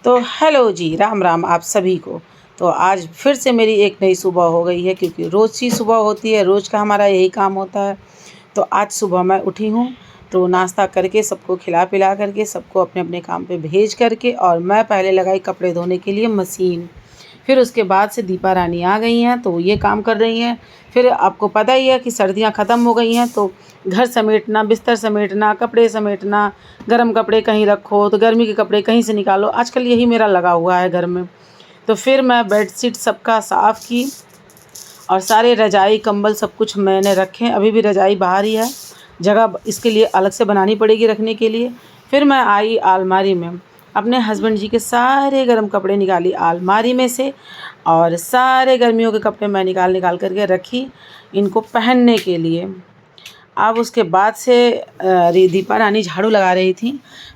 तो हेलो जी, राम राम आप सभी को। तो आज फिर से मेरी एक नई सुबह हो गई है, क्योंकि रोज़ ही सुबह होती है, रोज़ का हमारा यही काम होता है। तो आज सुबह मैं उठी हूँ, तो नाश्ता करके सबको खिला पिला करके सबको अपने अपने काम पे भेज करके, और मैं पहले लगाई कपड़े धोने के लिए मशीन। फिर उसके बाद से दीपा रानी आ गई हैं, तो ये काम कर रही हैं। फिर आपको पता ही है कि सर्दियाँ ख़त्म हो गई हैं, तो घर समेटना, बिस्तर समेटना, कपड़े समेटना, गर्म कपड़े कहीं रखो तो गर्मी के कपड़े कहीं से निकालो, आजकल यही मेरा लगा हुआ है घर में। तो फिर मैं बेडशीट सबका साफ़ की और सारे रजाई कंबल सब कुछ मैंने रखे। अभी भी रजाई बाहर ही है, जगह इसके लिए अलग से बनानी पड़ेगी रखने के लिए। फिर मैं आई अलमारी में, अपने हस्बैंड जी के सारे गर्म कपड़े निकाली अलमारी में से, और सारे गर्मियों के कपड़े मैं निकाल करके रखी इनको पहनने के लिए। अब उसके बाद से दीपा रानी झाड़ू लगा रही थी।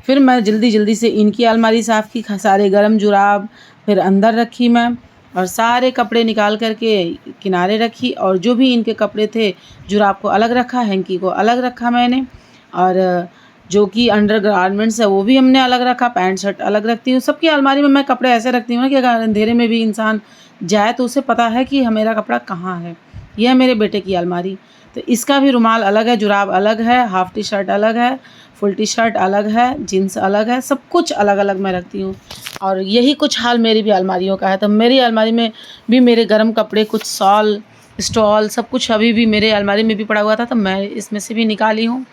फिर मैं जल्दी से इनकी अलमारी साफ़ की, सारे गर्म जुराब फिर अंदर रखी मैं, और सारे कपड़े निकाल करके किनारे रखी, और जो भी इनके कपड़े थे जुराब को अलग रखा, हैंकी को अलग रखा मैंने, और जो कि अंडर गारमेंट्स है वो भी हमने अलग रखा, पैंट शर्ट अलग रखती हूँ। सबकी अलमारी में मैं कपड़े ऐसे रखती हूँ ना कि अगर अंधेरे में भी इंसान जाए तो उसे पता है कि मेरा कपड़ा कहाँ है। यह है मेरे बेटे की अलमारी। तो इसका भी रुमाल अलग है, जुराब अलग है, हाफ टी शर्ट अलग है, फुल टी शर्ट अलग है, जीन्स अलग है, सब कुछ अलग अलग मैं रखती हूँ। और यही कुछ हाल मेरी भी अलमारियों का है। तो मेरी अलमारी में भी मेरे गर्म कपड़े, कुछ शॉल, स्टॉल, सब कुछ अभी भी मेरे अलमारी में भी पड़ा हुआ था, तो मैं इसमें से भी निकाली हूँ।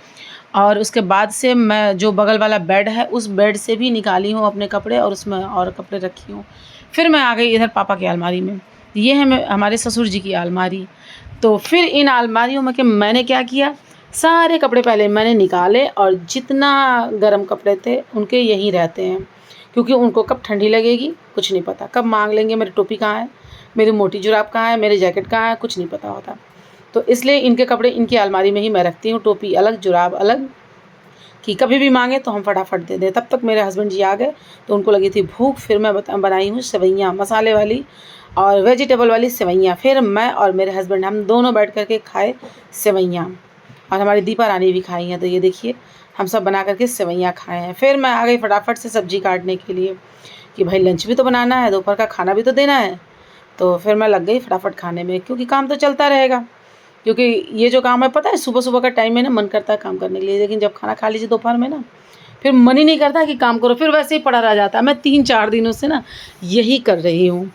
और उसके बाद से मैं जो बगल वाला बेड है उस बेड से भी निकाली हूँ अपने कपड़े, और उसमें और कपड़े रखी हूँ। फिर मैं आ गई इधर पापा की अलमारी में। ये है हमारे ससुर जी की अलमारी। तो फिर इन अलमारियों में मैंने क्या किया, सारे कपड़े पहले मैंने निकाले, और जितना गर्म कपड़े थे उनके यहीं रहते हैं, क्योंकि उनको कब ठंडी लगेगी कुछ नहीं पता, कब मांग लेंगे मेरी टोपी कहाँ है, मेरी मोटी जुराब कहाँ है, मेरे जैकेट कहाँ है, कुछ नहीं पता होता। तो इसलिए इनके कपड़े इनकी अलमारी में ही मैं रखती हूँ, टोपी अलग, जुराब अलग, कि कभी भी मांगे तो हम फटाफट दे दें। तब तक मेरे हस्बैंड जी आ गए, तो उनको लगी थी भूख। फिर मैं बनाई हूँ सेवइयाँ, मसाले वाली और वेजिटेबल वाली सेवइयाँ। फिर मैं और मेरे हस्बैंड हम दोनों बैठ कर के खाए सेवइयाँ, और हमारी दीपा रानी भी खाई हैं। तो ये देखिए हम सब बना करके सेवइयाँ खाए हैं। फिर मैं आ गई फटाफट से सब्ज़ी काटने के लिए, कि भाई लंच भी तो बनाना है, दोपहर का खाना भी तो देना है। तो फिर मैं लग गई फटाफट खाने में, क्योंकि काम तो चलता रहेगा। क्योंकि ये जो काम है, पता है सुबह सुबह का टाइम में ना मन करता है काम करने के लिए, लेकिन जब खाना खा लीजिए दोपहर में ना, फिर मन ही नहीं करता कि काम करो, फिर वैसे ही पड़ा रह जाता है। मैं 3-4 दिनों से ना यही कर रही हूँ।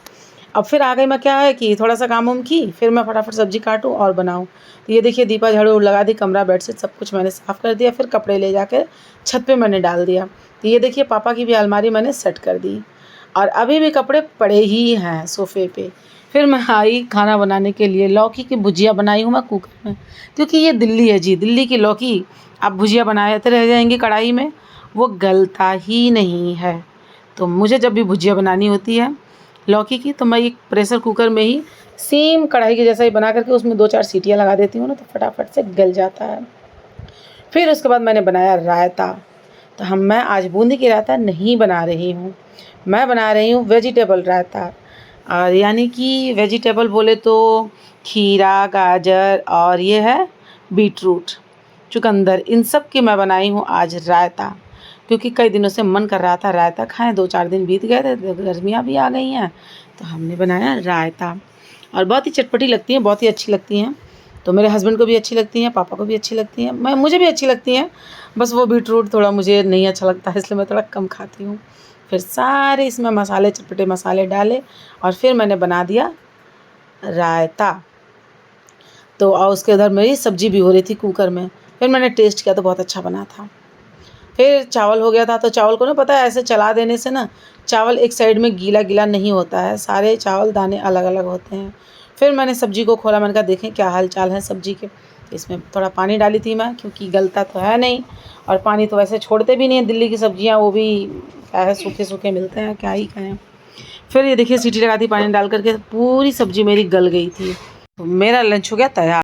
अब फिर आ गई मैं, क्या है कि थोड़ा सा काम की, फिर मैं फटाफट सब्ज़ी काटूँ और बनाऊँ। तो ये देखिए दीपा झाड़ू लगा दी, कमरा बेडशीट सब कुछ मैंने साफ़ कर दिया। फिर कपड़े ले जाकर छत पे मैंने डाल दिया। तो ये देखिए पापा की भी अलमारी मैंने सेट कर दी, और अभी भी कपड़े पड़े ही हैं सोफ़े पे। फिर मैं आई खाना बनाने के लिए। लौकी की भुजिया बनाई हूँ मैं कुकर में, क्योंकि ये दिल्ली है जी, दिल्ली की लौकी आप भुजिया बनाते रह जाएंगे कढ़ाई में, वो गलता ही नहीं है। तो मुझे जब भी भुजिया बनानी होती है लौकी की, तो मैं एक प्रेशर कुकर में ही सेम कढ़ाई के जैसा ही बना करके उसमें 2-4 सीटियाँ लगा देती हूँ ना, तो फटाफट से गल जाता है। फिर उसके बाद मैंने बनाया रायता। तो मैं आज बूंदी की रायता नहीं बना रही हूँ, मैं बना रही हूँ वेजिटेबल रायता। और यानी कि वेजिटेबल बोले तो खीरा, गाजर, और ये है बीटरूट, चुकंदर, इन सब की मैं बनाई हूँ आज रायता। क्योंकि कई दिनों से मन कर रहा था रायता खाएं, 2-4 दिन बीत गए थे, गर्मियाँ भी आ गई हैं, तो हमने बनाया रायता। और बहुत ही चटपटी लगती हैं, बहुत ही अच्छी लगती हैं। तो मेरे हस्बैंड को भी अच्छी लगती हैं, पापा को भी अच्छी लगती हैं, मुझे भी अच्छी लगती हैं। बस वो बीटरूट थोड़ा मुझे नहीं अच्छा लगता है, इसलिए मैं थोड़ा कम खाती हूँ। फिर सारे इसमें मसाले, चटपटे मसाले डाले, और फिर मैंने बना दिया रायता। तो और उसके उधर मेरी सब्ज़ी भी हो रही थी कुकर में। फिर मैंने टेस्ट किया तो बहुत अच्छा बना था। फिर चावल हो गया था, तो चावल को ना पता है ऐसे चला देने से ना चावल एक साइड में गीला गीला नहीं होता है, सारे चावल दाने अलग अलग होते हैं। फिर मैंने सब्ज़ी को खोला, मैंने कहा देखें क्या हाल चाल है सब्ज़ी के। इसमें थोड़ा पानी डाली थी मैं, क्योंकि गलता तो है नहीं, और पानी तो वैसे छोड़ते भी नहीं है दिल्ली की सब्ज़ियाँ, वो भी क्या है सूखे सूखे मिलते हैं, क्या ही कहें। फिर ये देखिए सीटी लगा दी पानी डाल करके, पूरी सब्ज़ी मेरी गल गई थी। तो मेरा लंच हो गया तैयार।